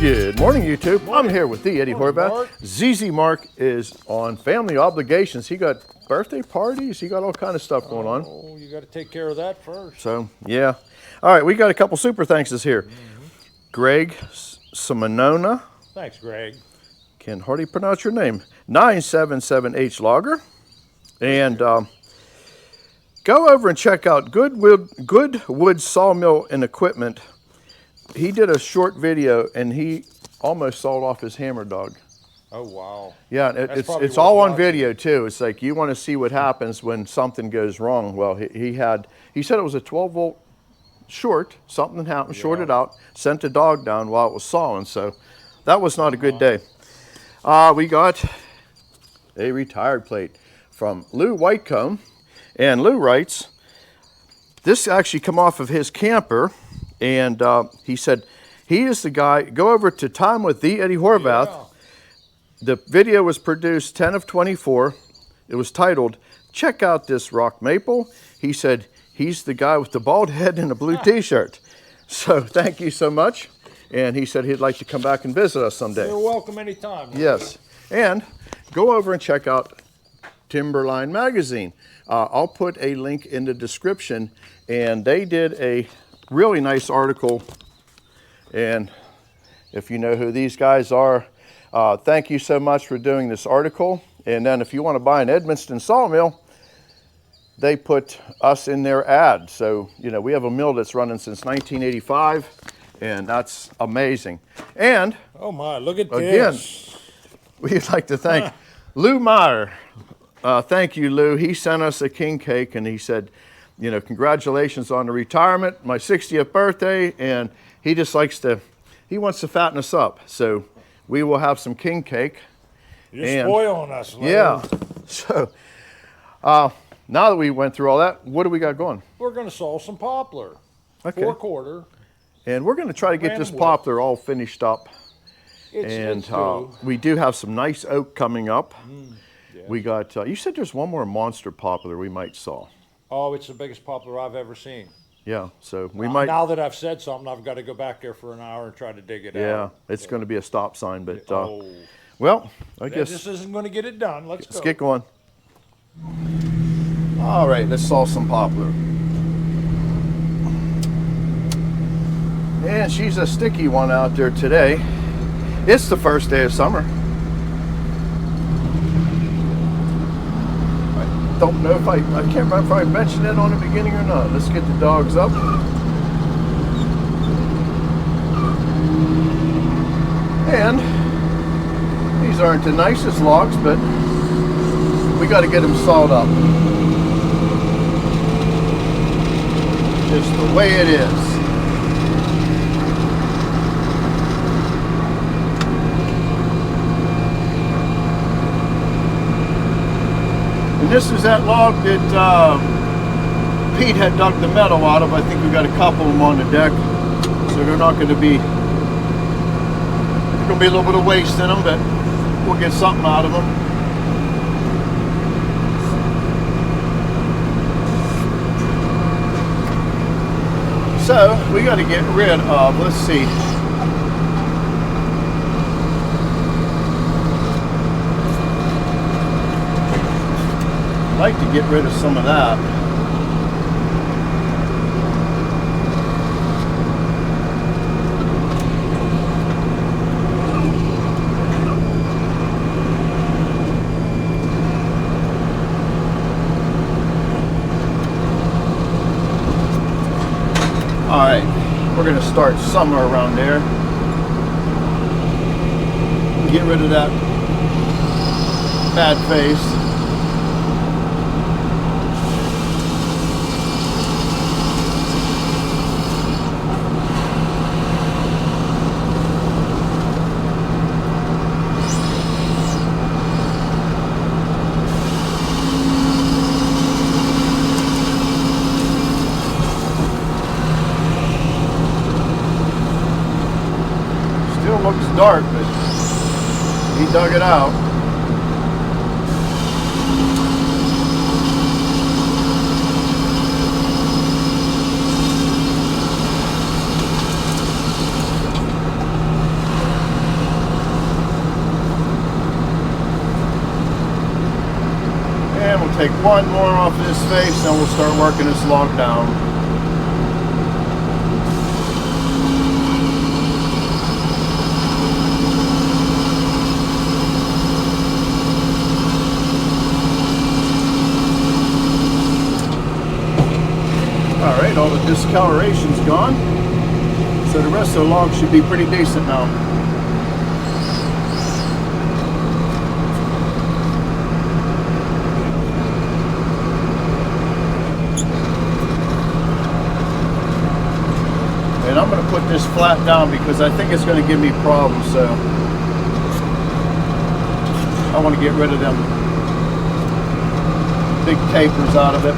Good morning, YouTube. Morning. I'm here with the Eddie Horvath. Mark. ZZ Mark is on family obligations. He got birthday parties. He got all kind of stuff going on. Oh, you got to take care of that first. So, yeah. All right, we got a couple super thankses here. Greg Simonona. Thanks, Greg. Can hardly pronounce your name. 977H Logger. And go over and check out Goodwood Sawmill and Equipment. He did a short video and he almost sawed off his hammer dog. Oh, wow. Yeah, it's all on video too. It's like you want to see what happens when something goes wrong. Well, he said it was a 12-volt short. Something happened, shorted out, sent the dog down while it was sawing. So that was not a good day. We got a retired plate from Lou Whitecomb, and Lou writes, this actually come off of his camper, and he said he is the guy. Go over to Time with the Eddie Horvath. Yeah. The video was produced 10 of 24. It was titled, Check Out This Rock Maple. He said he's the guy with the bald head and a blue t-shirt. So thank you so much. And he said he'd like to come back and visit us someday. You're welcome anytime. Yes. And go over and check out Timberline Magazine. I'll put a link in the description. And they did a really nice article. And if you know who these guys are, thank you so much for doing this article. And then if you want to buy an Edmonston sawmill, they put us in their ad. So, you know, we have a mill that's running since 1985, and that's amazing. And Oh, my, look at again, this. we'd like to thank Lou Meyer. Thank you, Lou. He sent us a king cake, and he said, you know, congratulations on the retirement, my 60th birthday, and he just likes to, he wants to fatten us up. So we will have some king cake. You're spoiling us, Lou. Yeah. So now that we went through all that, what do we got going? We're going to saw some poplar. Okay. 4/4. And we're going to try to get this Random poplar all finished up. It's We do have some nice oak coming up. yeah. We got, you said there's one more monster poplar we might saw. Oh, it's the biggest poplar I've ever seen. Yeah, so we might. Now that I've said something, I've got to go back there for an hour and try to dig it out. Yeah, it's going to be a stop sign, but Oh, well, I that guess just isn't going to get it done. Let's let's go. get going. All right, let's saw some poplar. And she's a sticky one out there today. It's the first day of summer. I don't know if I can't remember if I mentioned it on the beginning or not. Let's get the dogs up. And these aren't the nicest logs, but we got to get them sawed up. Just the way it is. And this is that log that Pete had dug the metal out of. I think we got a couple of them on the deck, so they're not going to be. There's going to be a little bit of waste in them, but we'll get something out of them. So we got to get rid of. Let's see. I'd like to get rid of some of that. All right, we're going to start somewhere around there. Get rid of that bad face. Looks dark, but he dug it out. take one more off this face, then we'll start working this log down. All right, all the discoloration's gone, so the rest of the log should be pretty decent now. And I'm going to put this flat down because I think it's going to give me problems, so I want to get rid of them big tapers out of it.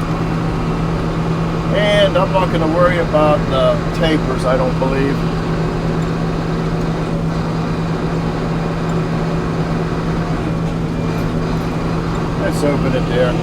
And I'm not going to worry about the tapers, I don't believe. Let's open it there.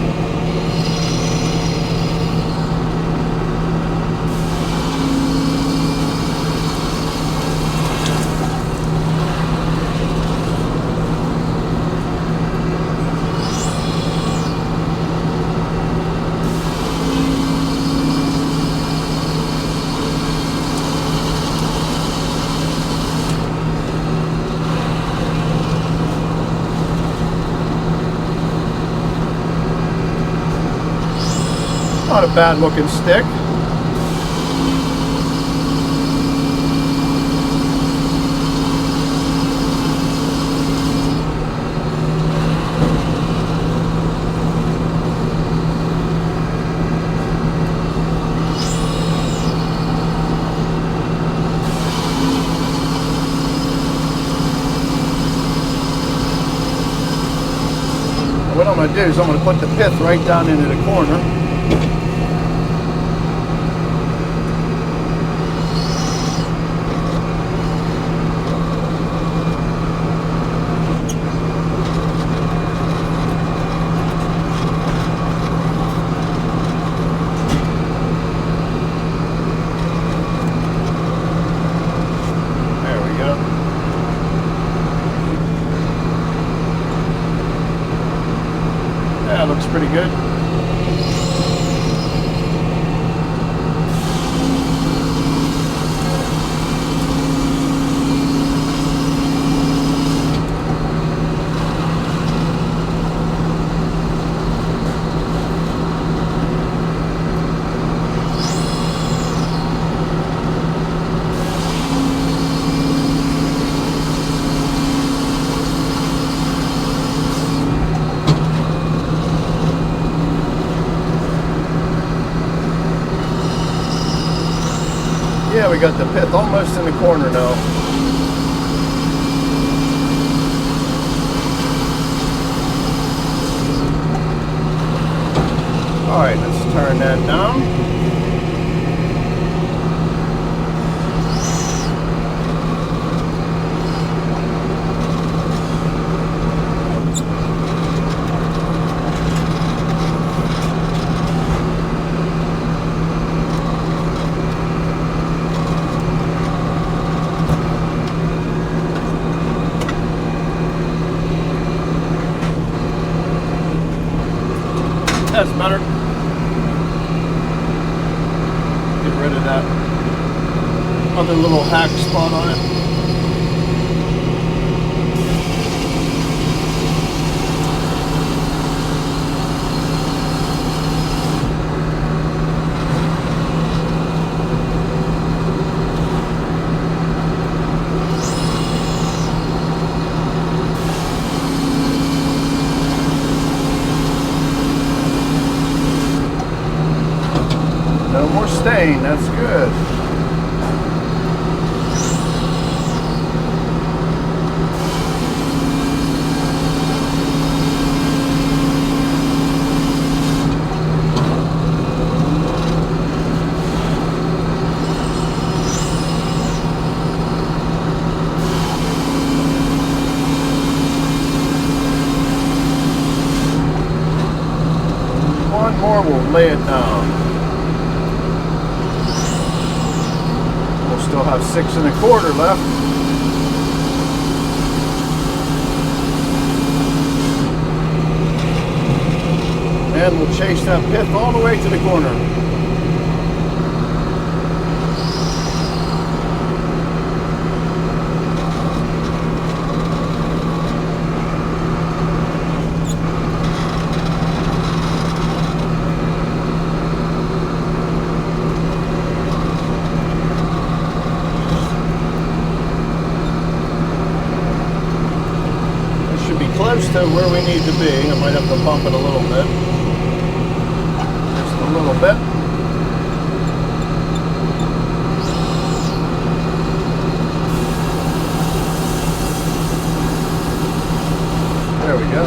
Not a bad looking stick. What I'm going to do is I'm going to put the pith right down into the corner. That looks pretty good. Yeah, we got the pith almost in the corner now. All right, let's turn that down. That's better. Get rid of that other little hack spot on it. No more stain, that's good. One more, we'll lay it down. Still have 6 1/4 left. and we'll chase that pith all the way to the corner. Close to where we need to be. I might have to bump it a little bit. Just a little bit. There we go.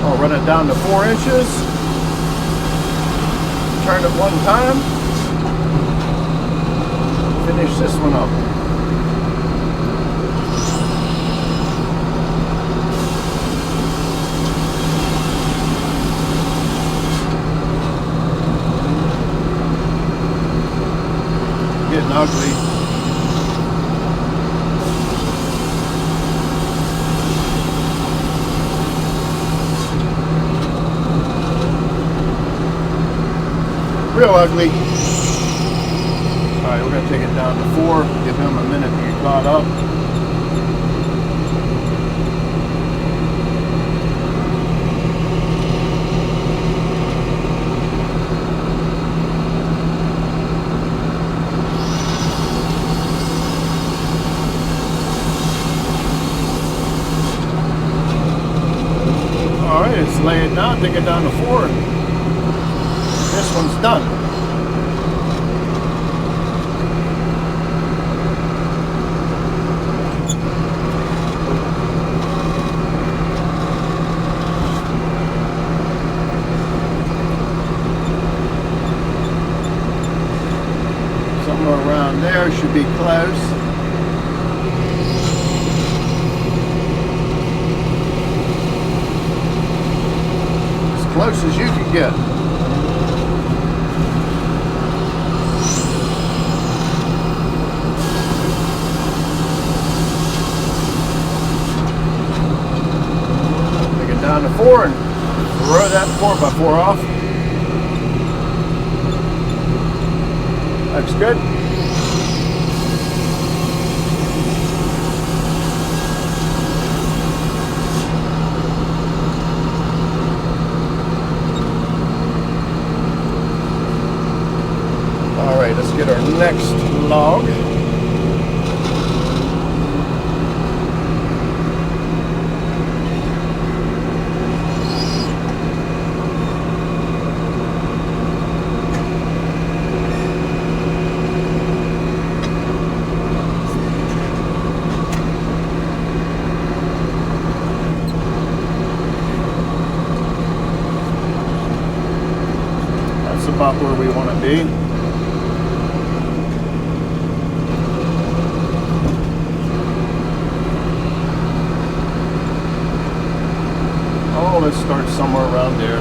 I'll run it down to 4 inches. Turn it one time. Finish this one up. Getting ugly. Real ugly. Alright, we're going to take it down to 4, give him a minute to get caught up. Alright, let's lay it down, take it down to 4. This one's done. Around there should be close. As close as you can get. Take it down to 4 and throw that 4x4 off. Looks good. All right, let's get our next log. That's about where we want to be. Oh, let's start somewhere around there.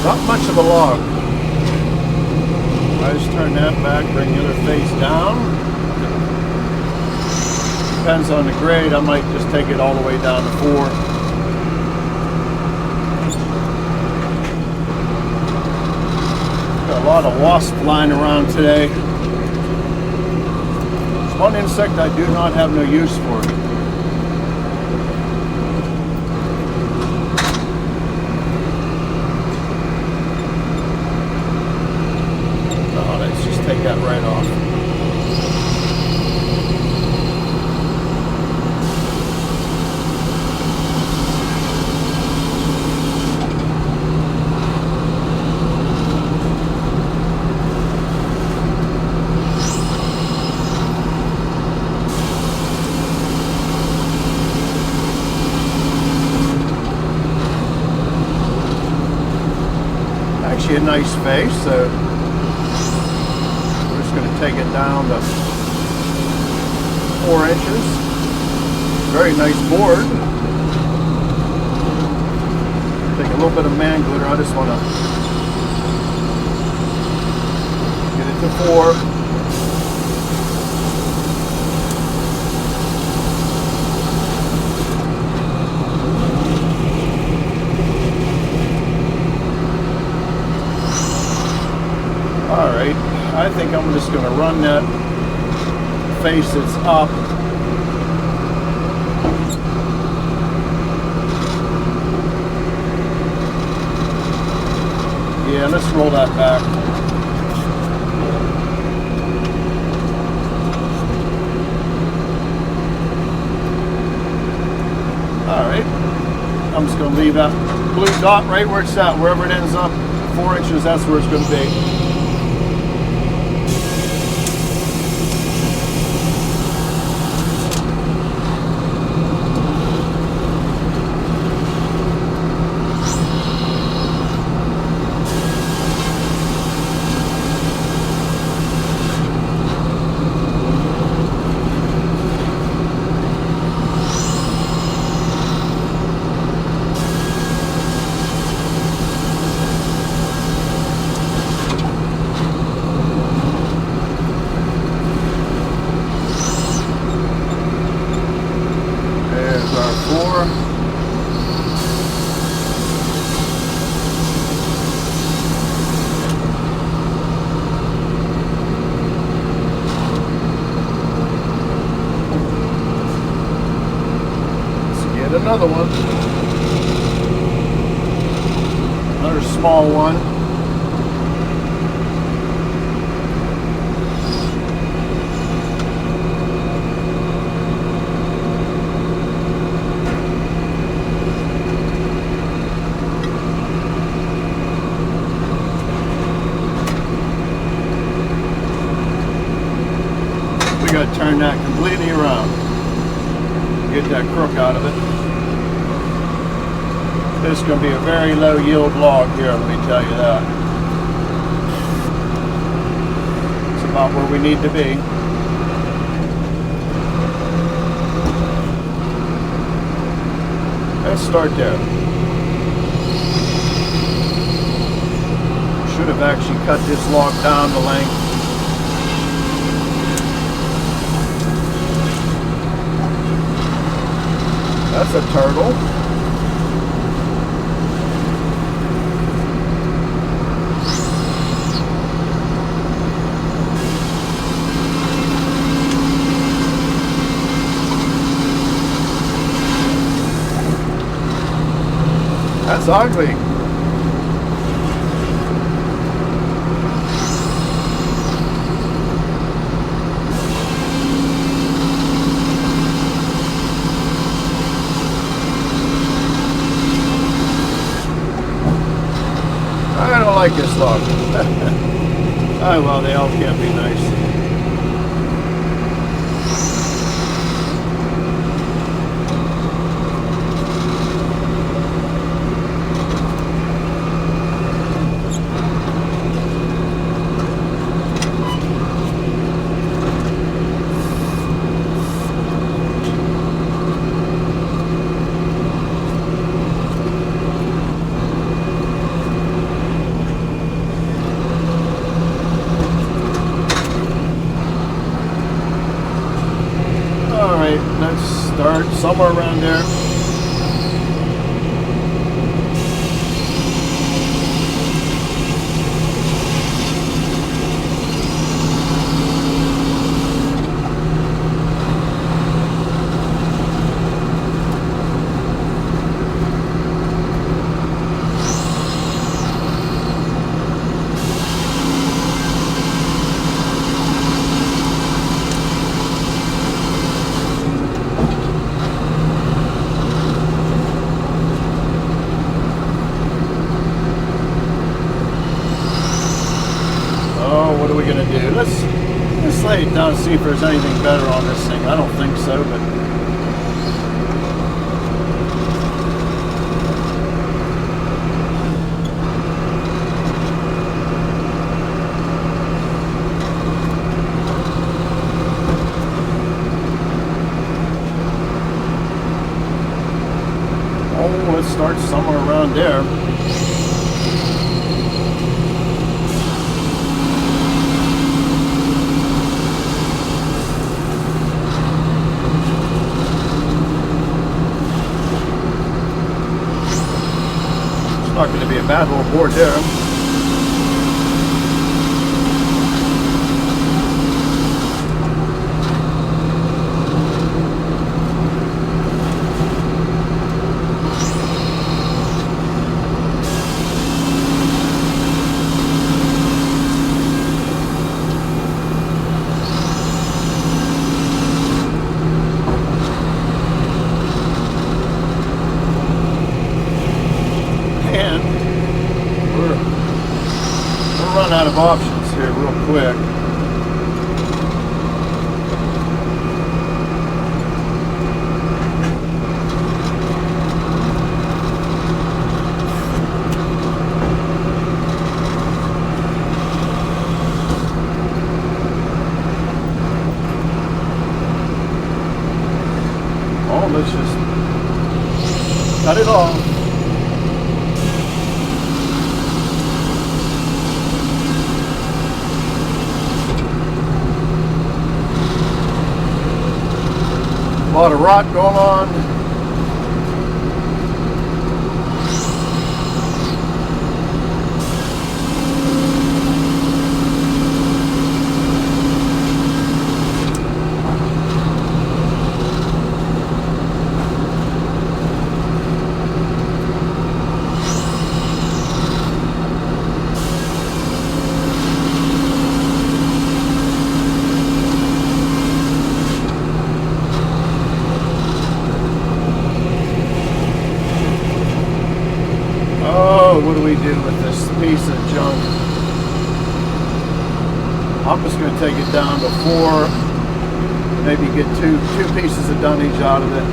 Not much of a log. I just turn that back, bring the other face down. Depends on the grade, I might just take it all the way down to 4. Got a lot of wasps flying around today. There's one insect I do not have no use for. Oh, let's just take that right off. Actually a nice face, so we're just going to take it down to 4 inches. Very nice board. Take a little bit of man glitter. I just want to get it to 4. Alright, I think I'm just going to run that face that's up. Yeah, let's roll that back. Alright, I'm just going to leave that blue dot right where it's at. Wherever it ends up, 4 inches, that's where it's going to be. Another one, another small one. We got to turn that completely around, get that crook out of it. This is going to be a very low yield log here, let me tell you that. It's about where we need to be. Let's start there. Should have actually cut this log down to length. That's a turtle. That's ugly. I don't like this log. Oh well, they all can't be nice. Let's start somewhere around there. What are we gonna do? Let's lay it down and see if there's anything better on this thing. I don't think so, but oh, let's start somewhere around there. Not going to be a bad little board there. Run out of options here real quick. Oh, let's just cut it off. A lot of rot going on. What do we do with this piece of junk? I'm just going to take it down to 4, maybe get two pieces of dunnage out of it.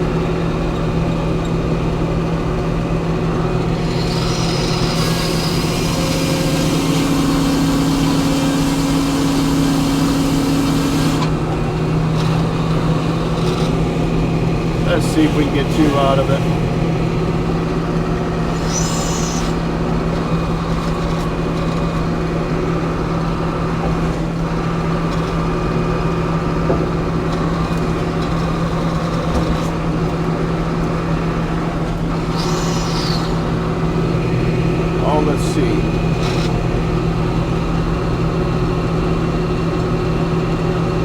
Let's see if we can get 2 out of it. Let's see.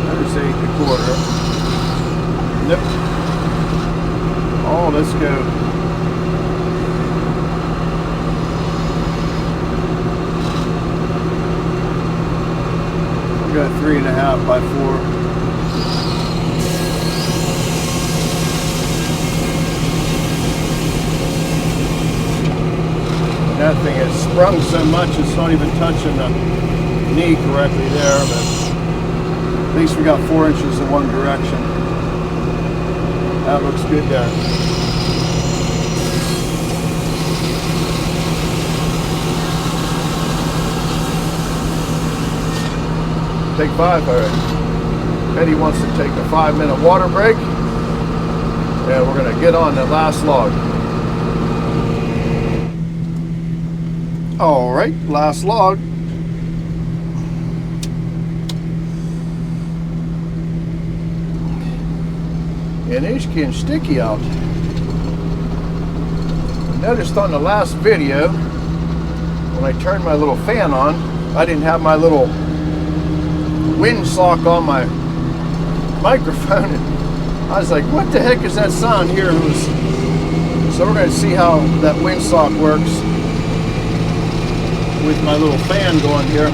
There's 8 1/4. Nope. Oh, let's go. We got 3.5 by 4. That thing has sprung so much it's not even touching the knee correctly there, but at least we got 4 inches in one direction. That looks good there. Take 5, all right. Eddie wants to take a 5-minute water break, and we're gonna get on the last log. All right, last log. and it's getting sticky out. Noticed on the last video, when I turned my little fan on, I didn't have my little windsock on my microphone. And I was like, what the heck is that sound here? So we're going to see how that windsock works with my little fan going here.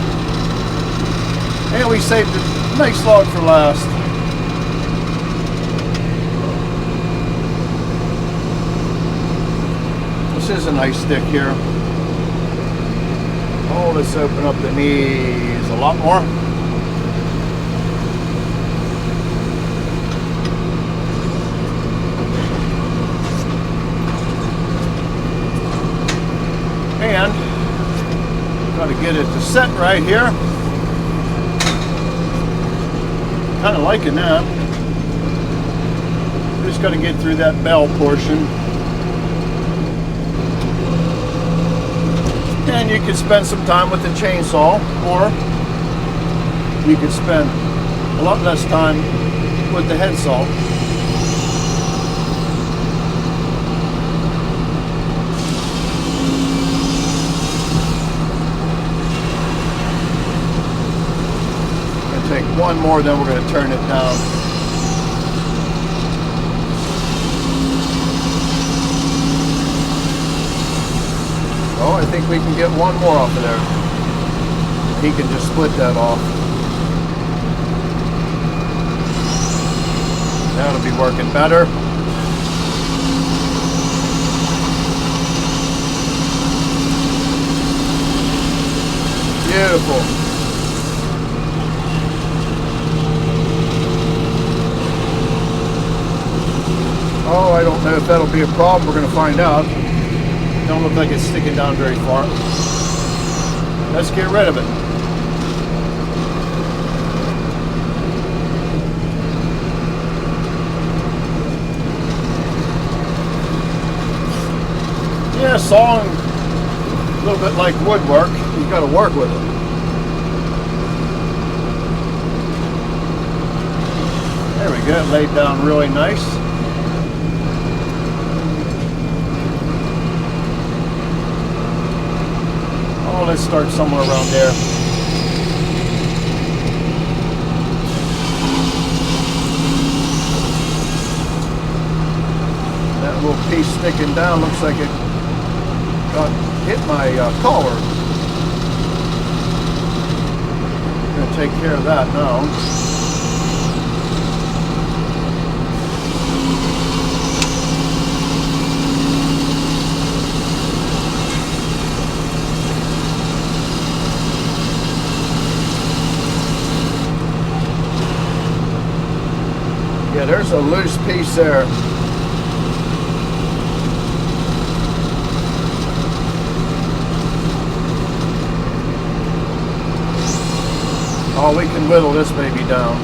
And we saved a nice log for last. This is a nice stick here. Oh, let's open up the knees a lot more. And got to get it to set right here. Kind of liking that. Just got to get through that bell portion. And you could spend some time with the chainsaw, or you could spend a lot less time with the head saw. And take one more, then we're going to turn it down. Oh, I think we can get one more off of there. He can just split that off. That'll be working better. Beautiful. Oh, I don't know if that'll be a problem. We're going to find out. Don't look like it's sticking down very far. Let's get rid of it. Yeah, sawing a little bit like woodwork. You've got to work with it. There we go, laid down really nice. Oh, let's start somewhere around there. That little piece sticking down looks like it hit my collar. I'm going to take care of that now. Yeah, there's a loose piece there. Oh, we can whittle this baby down.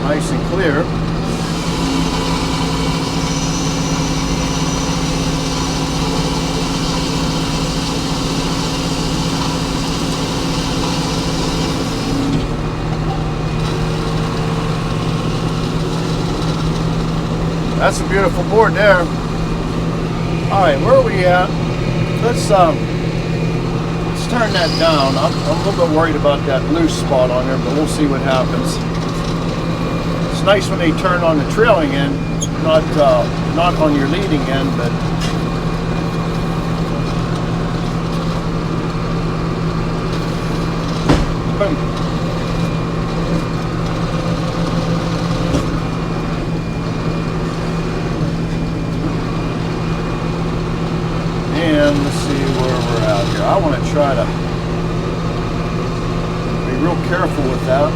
Nice and clear. That's a beautiful board there. All right, where are we at? Let's turn that down. I'm a little bit worried about that loose spot on there, but we'll see what happens. It's nice when they turn on the trailing end, not on your leading end, but boom. And let's see where we're at here. I want to try to be real careful with that.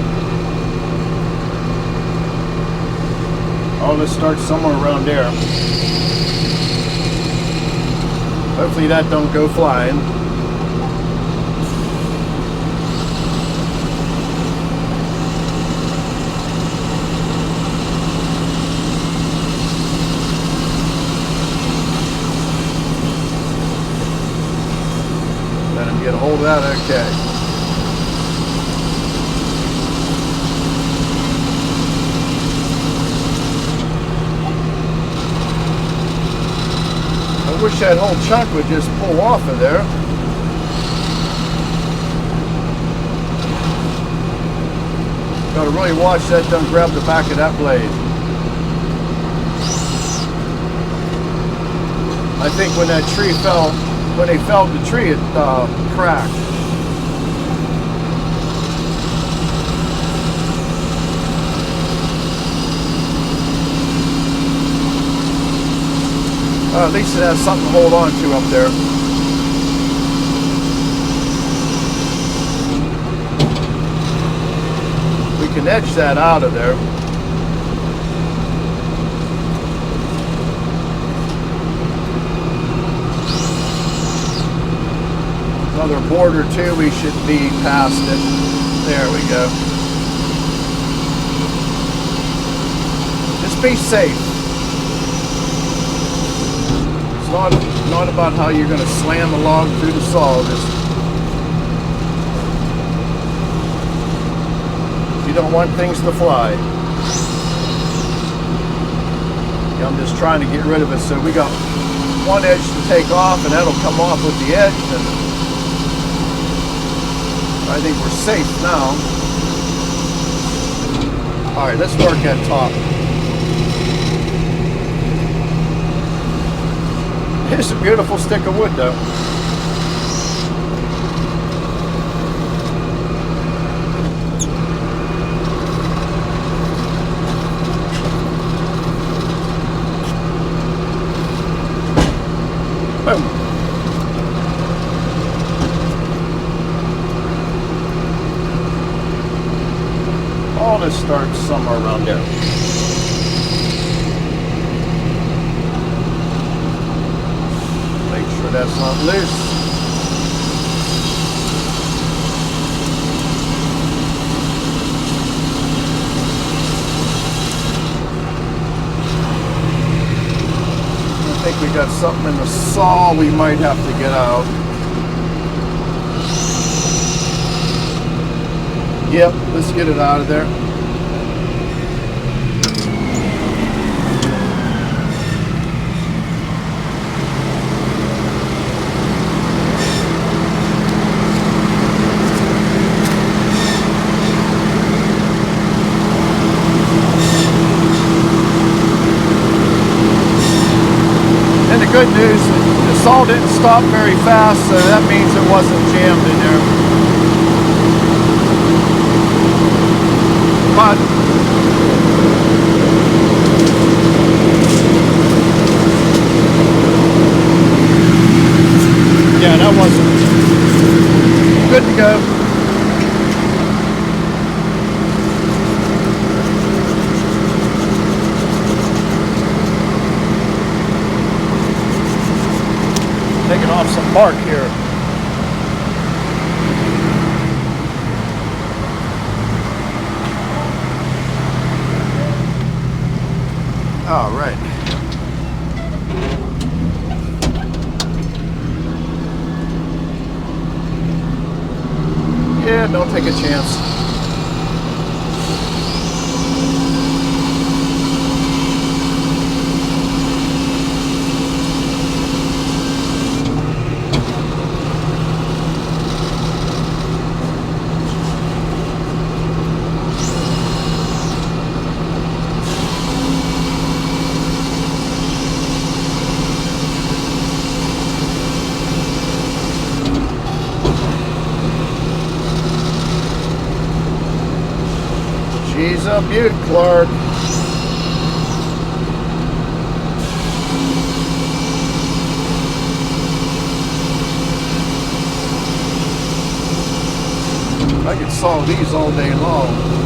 Oh, let's start somewhere around there. Hopefully that don't go flying. hold that okay. I wish that whole chunk would just pull off of there. Gotta really watch that, don't grab the back of that blade. I think when that tree fell, when they felled the tree, it cracked. At least it has something to hold on to up there. We can edge that out of there. Another board or two, we should be past it. There we go. Just be safe. It's not about how you're going to slam a log through the saw. You don't want things to fly. I'm just trying to get rid of it. So we got one edge to take off, and that'll come off with the edge. And I think we're safe now. All right, let's work that top. It's a beautiful stick of wood, though. Boom. All this starts somewhere around there. Make sure that's not loose. I think we got something in the saw we might have to get out. Yep, let's get it out of there. And the good news, the saw didn't stop very fast, so that means it wasn't jammed in there. But yeah, that wasn't good to go. Taking off some bark here. All right. Yeah, don't take a chance. She's a beaut, Clark. I could saw these all day long.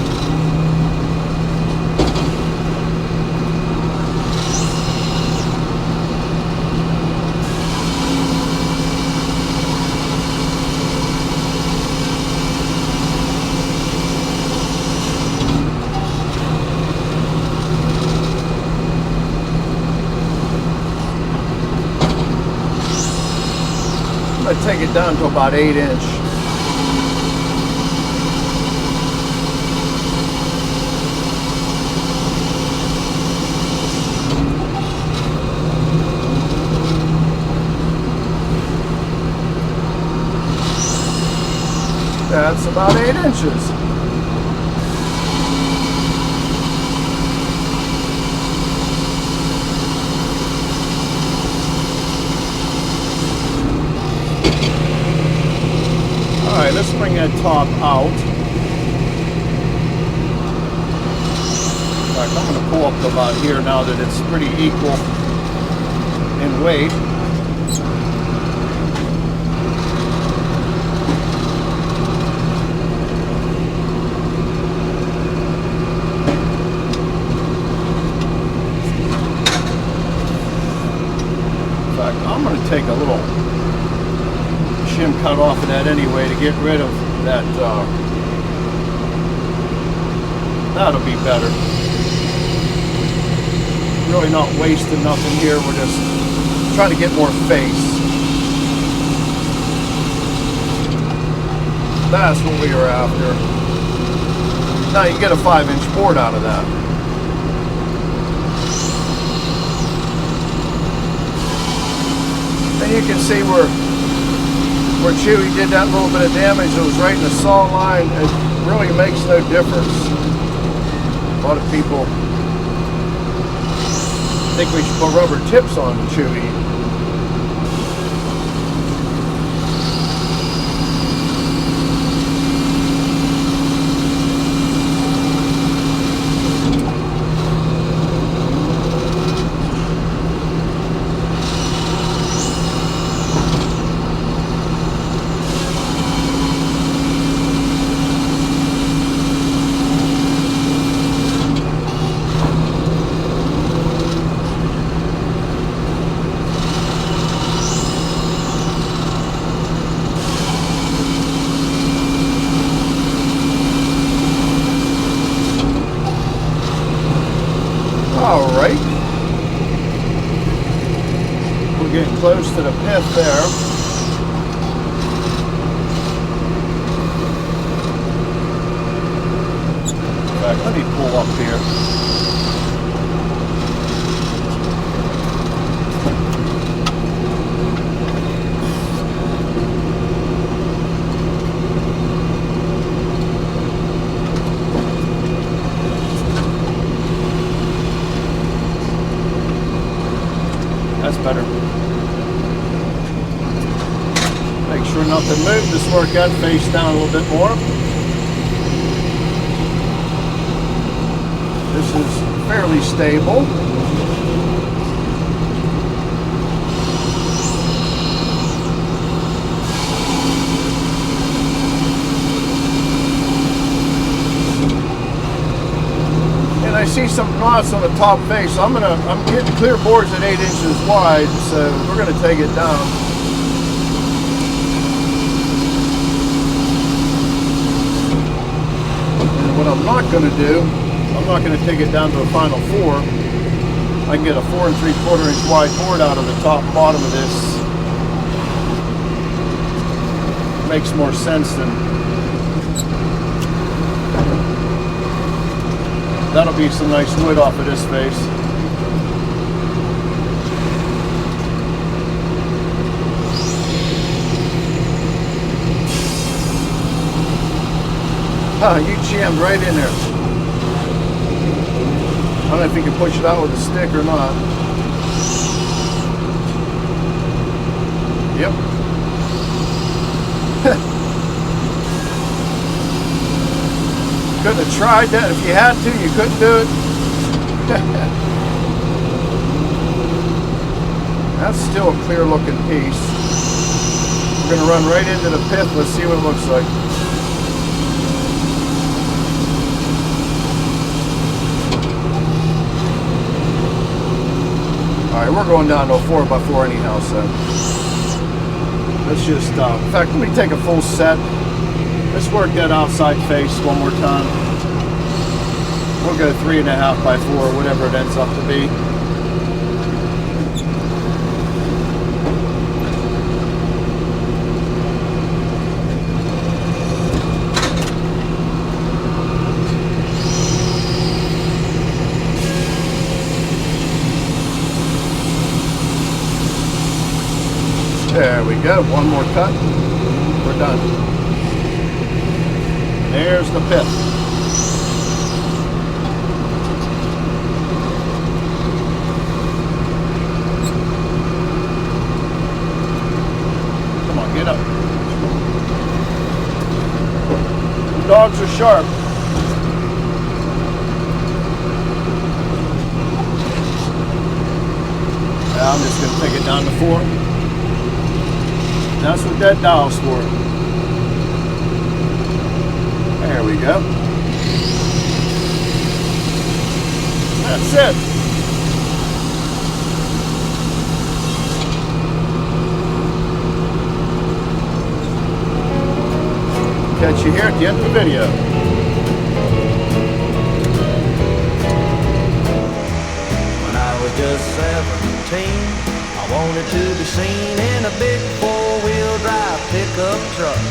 I'm going to take it down to about 8 inch. about 8 inches. All right, let's bring that top out. In fact, I'm going to pull up to about here now that it's pretty equal in weight. In fact, I'm going to take a little shim cut off of that anyway to get rid of that. That'll be better. Really not wasting nothing here. We're just trying to get more face. That's what we were after. Now you get a 5-inch board out of that. And you can see where Chewy did that little bit of damage. It was right in the saw line. It really makes no difference. A lot of people think we should put rubber tips on the Chewy. All right, we're getting close to the pith there. In fact, let me pull up here. That's better. Make sure nothing moved. Just work that face down a little bit more. This is fairly stable. And I see some knots on the top face. So I'm getting clear boards at 8 inches wide, so we're gonna take it down. And what I'm not gonna do, I'm not gonna take it down to a final 4. I can get a 4 3/4 inch wide board out of the top and bottom of this. Makes more sense than. That'll be some nice wood off of this face. You jammed right in there. I don't know if you can push it out with a stick or not. Yep. Couldn't have tried that. If you had to, you couldn't do it. That's still a clear looking piece. We're going to run right into the pith. Let's see what it looks like. Alright, we're going down to a 4x4 anyhow, so let's just, in fact, let me take a full set. Let's work that outside face one more time. We'll go 3.5x4, whatever it ends up to be. There we go. One more cut. We're done. There's the pit. Come on, get up. The dogs are sharp. I'm just going to take it down to 4. That's what that dial's for. There we go. That's it. Catch you here at the end of the video. When I was just 17, I wanted to be seen in a big 4-wheel drive pickup truck.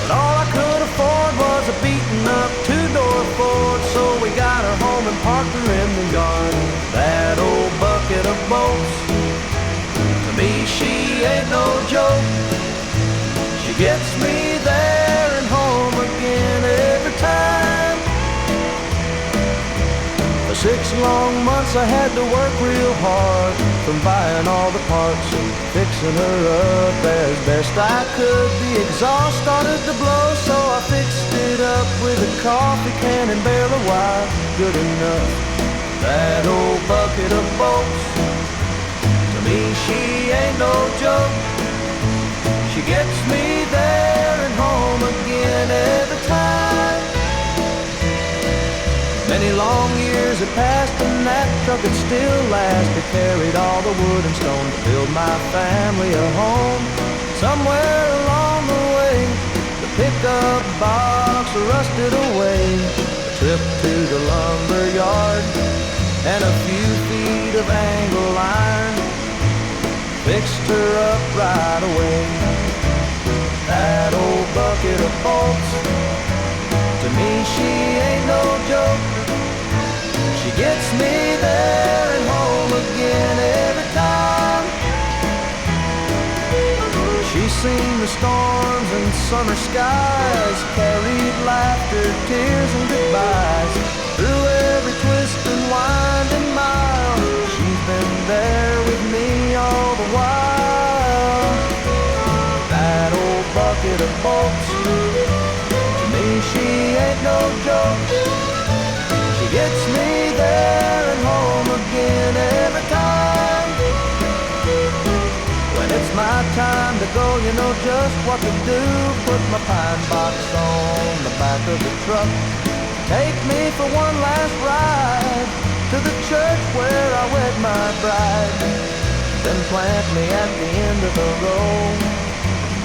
But all I could afford was a beaten up 2-door Ford, so we got her home and parked her in the yard. That old bucket of bolts, to me she ain't no joke. She gets me there and home again every time. For 6 long months I had to work real hard, from buying all the parts and fixing her up as best I could. The exhaust started to blow, so I fixed it up with a coffee can and bale of wire. Good enough. That old bucket of bolts, to me she ain't no joke. She gets me there and home again every time. Many long years had passed and that truck had still lasted. Carried all the wood and stone to build my family a home. Somewhere along the way, the pickup box rusted away. A trip to the lumber yard and a few feet of angle iron fixed her up right away. That old bucket of bolts, to me she ain't no joke. She gets me there and home again every time. She's seen the storms and summer skies, carried laughter, tears and goodbyes. Through every twist and winding mile, she's been there with me all the while. That old bucket of bolts, to me she ain't no joke. She gets me there and home again every time. When it's my time to go, you know just what to do. Put my pine box on the back of the truck. Take me for one last ride to the church where I wed my bride. Then plant me at the end of the road,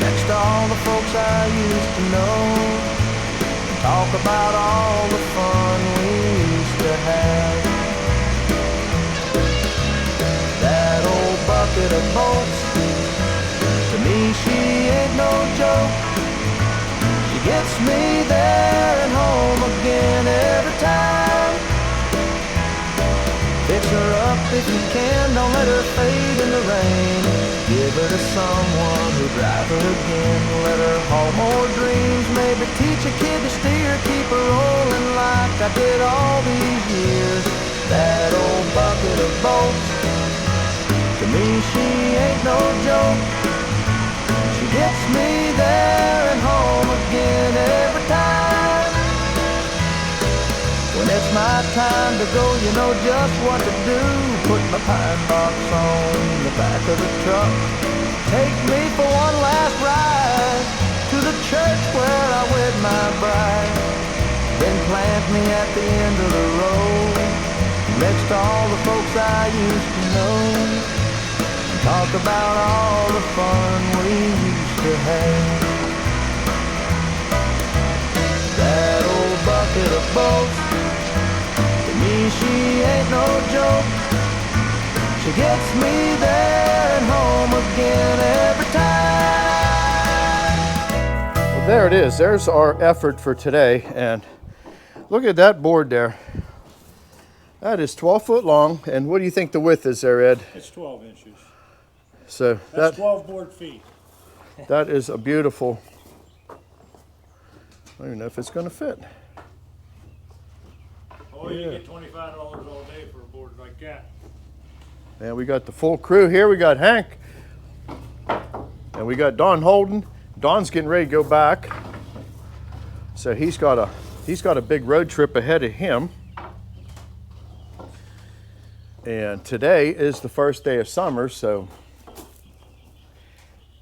next to all the folks I used to know. Talk about all the fun we used to have. That old bucket of bolts, to me she ain't no joke. She gets me there and home again every time. Fix her up if you can, don't let her fade in the rain. Give her to someone who'll drive her again. Let her haul more dreams, maybe teach a kid to steer. Keep her rolling like I did all these years. That old bucket of bolts, to me she ain't no joke. She gets me there and home again every time. When it's my time to go, you know just what to do. Put my pine box on the back of the truck. Take me for one last ride to the church where I wed my bride. Then plant me at the end of the road, next to all the folks I used to know. Talk about all the fun we used to have. That old bucket of bolts, to me she ain't no joke. She gets me there and home again every time. Well, there it is. There's our effort for today. And look at that board there. That is 12 foot long. And what do you think the width is there, Ed? It's 12 inches. So That's 12 board feet. that is a beautiful I don't even know if it's gonna fit. Oh, you get $25 all day for a board like that. And we got the full crew here. We got Hank. And we got Don Holden. Don's getting ready to go back. So he's got a big road trip ahead of him. And today is the first day of summer, so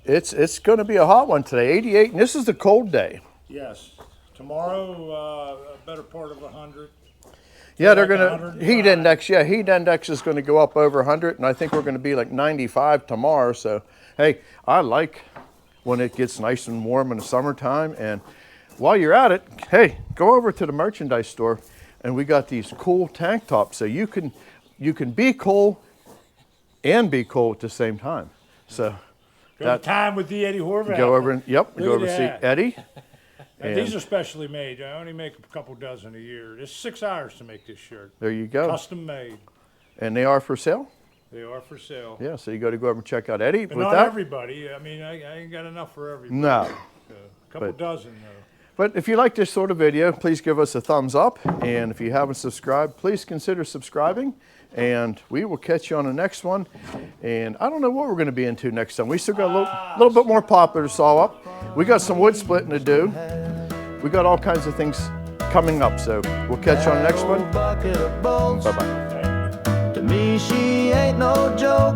it's going to be a hot one today. 88, and this is the cold day. Yes. Tomorrow, a better part of 100. Yeah, they're Like going to 105. heat index. Yeah, heat index is going to go up over 100, and I think we're going to be like 95 tomorrow. So, hey, I like when it gets nice and warm in the summertime. And while you're at it, hey, go over to the merchandise store, and we got these cool tank tops. So you can be cool and be cool at the same time. So Go time with the Eddie Horvath. go over and Look go over at and see that. Eddie. And these are specially made. I only make a couple dozen a year. It's 6 hours to make this shirt. There you go. Custom made. And they are for sale. They are for sale. Yeah, so you got to go over and check out Eddie. But With not that, everybody. I mean, I ain't got enough for everybody. no. A couple But- dozen, though. But if you like this sort of video, please give us a thumbs up. And if you haven't subscribed, please consider subscribing. And we will catch you on the next one. And I don't know what we're going to be into next time. We still got a little bit more poplar to saw up. We got some wood splitting to do. We got all kinds of things coming up. So we'll catch you on the next one. Bucket of bolts. Bye-bye. To me, she ain't no joke.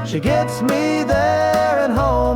She gets me there and home